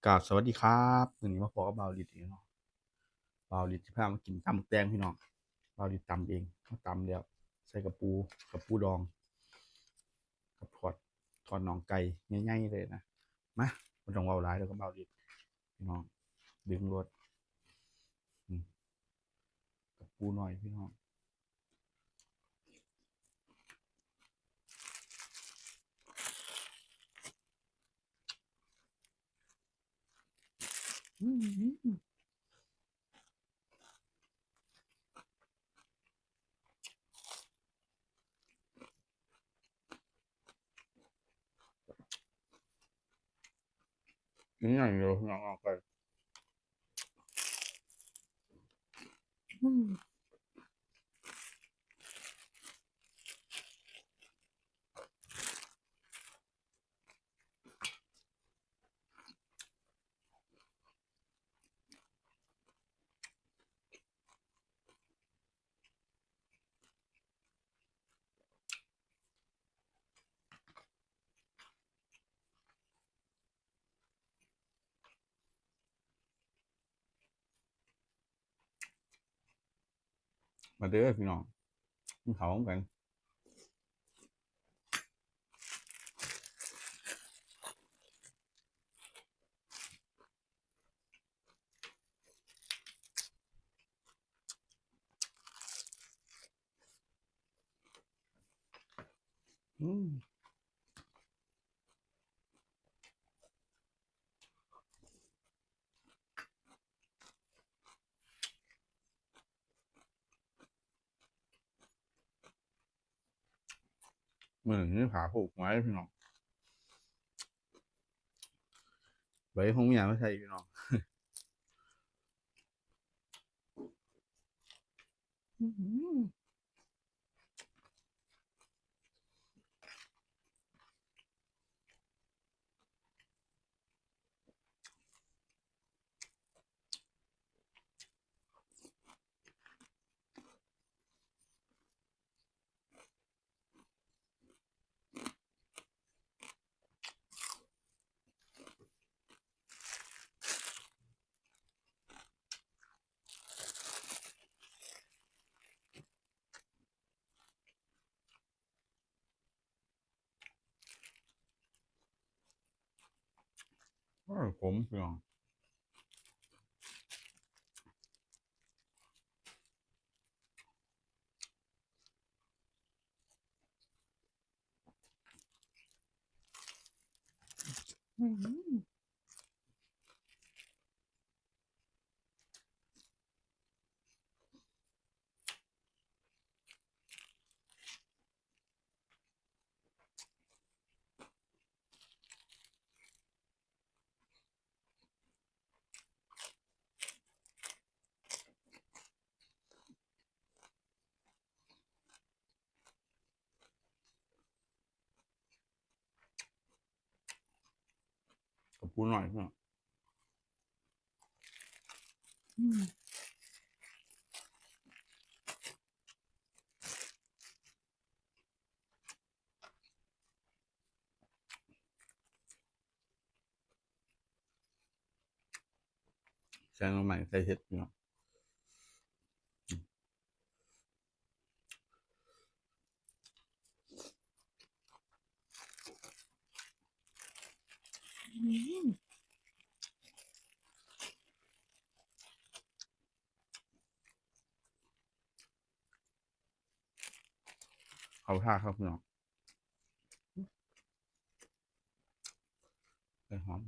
กราบสวัสดีครับวันนี้มาพบกับเบาลิดอีกเนาะเบาลิดที่พามากินตำบักแตงพี่น้องเบาลิดตำเองเขาตำแล้วใส่กับปูดองกับทอดน่องไก่ง่ายๆเลยนะมาบ่ต้องเบาหลายแล้วก็เบาลิดพี่น้องดึงรสอืมกับปูหน่อยพี่น้องอืมกินอย่างเดียวพี่น้องเอาไปอืมมาเด้อพี่น้องกินเขาวกันอืมมือนี่ขาผูกไว้พี่น้องไว้คงไม่อยากไม่ใช่พี่น้องอืม ผมพี่น้องกับปูหน่อยพี่น้องแซงลงใหม่ใส่เห็ดพี่น้องเขาท่าครับพี่น้องใส่หอม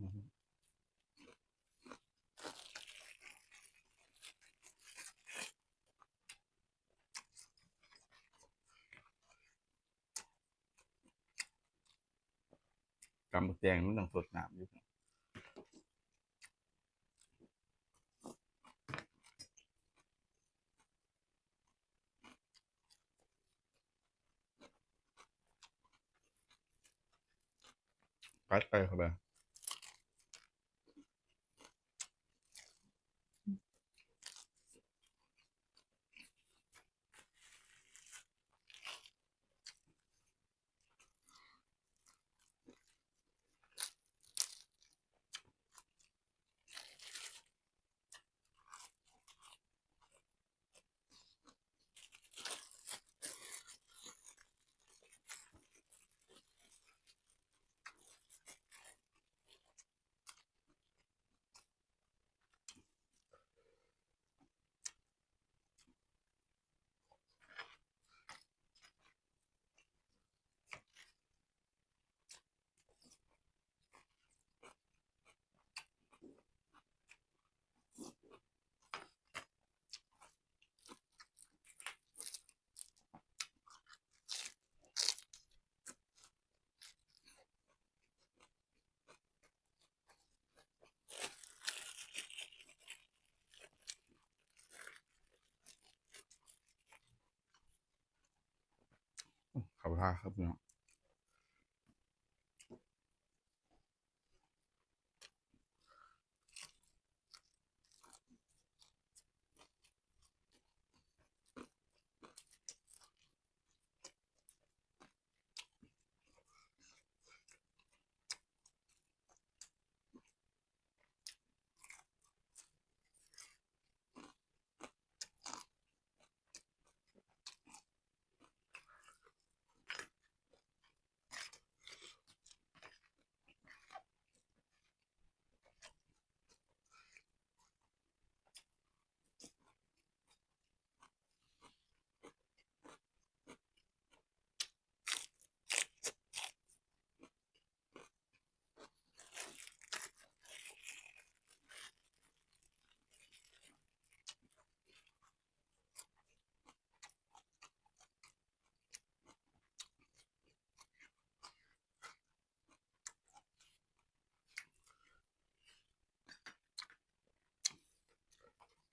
กำบักแดงมันต้องสดน้ำอยู่ปัดไปเข้าไป ภาครับพี่น้อง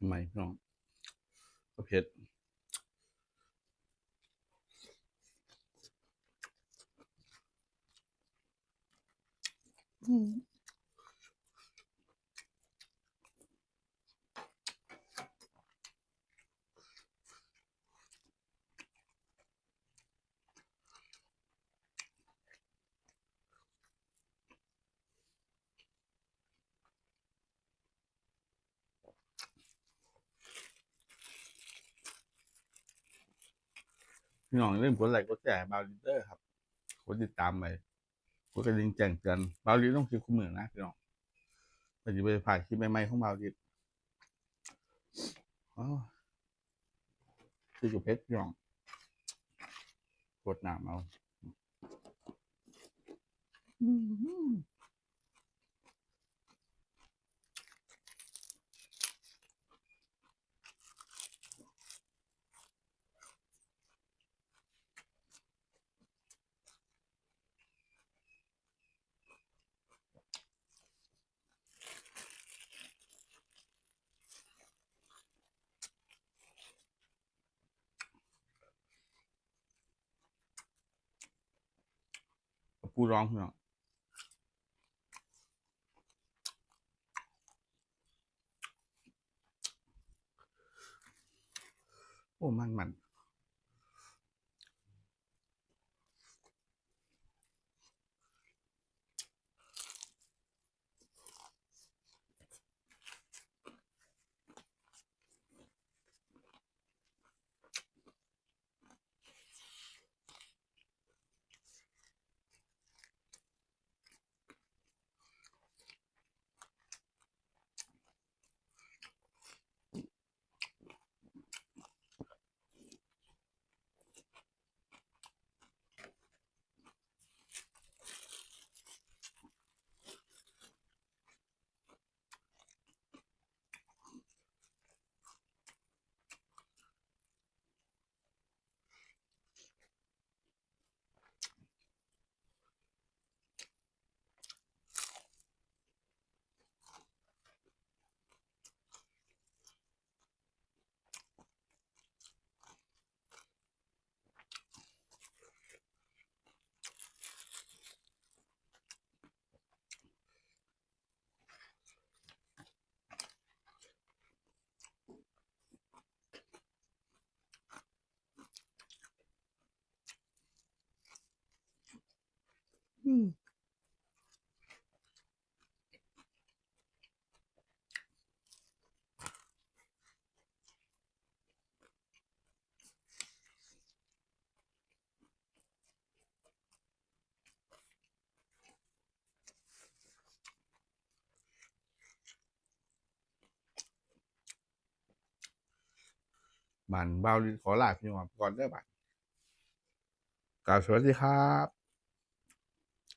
ทำไมพี่น้องก็เผ็ดพี่น้องอย่าลืมกดไลค์กดแชร์ให้บ่าวลีเดอร์ครับกดติดตามไปกดกระดิ่งแจ้งเตือนบ่าวลีต้องคลิปคู่มือนะพี่น้องเพื่อจะบ่ได้พลาดคลิปใหม่ๆของบ่าวลีอ๋อคือกับเผ็ดพี่น้องกดน้ำเอาปูร้องพี่น้องโอ้มันบ้านบ่าวลีขอลาพี่น้องก่อนเด้อบัดกล่าวสวัสดีครับ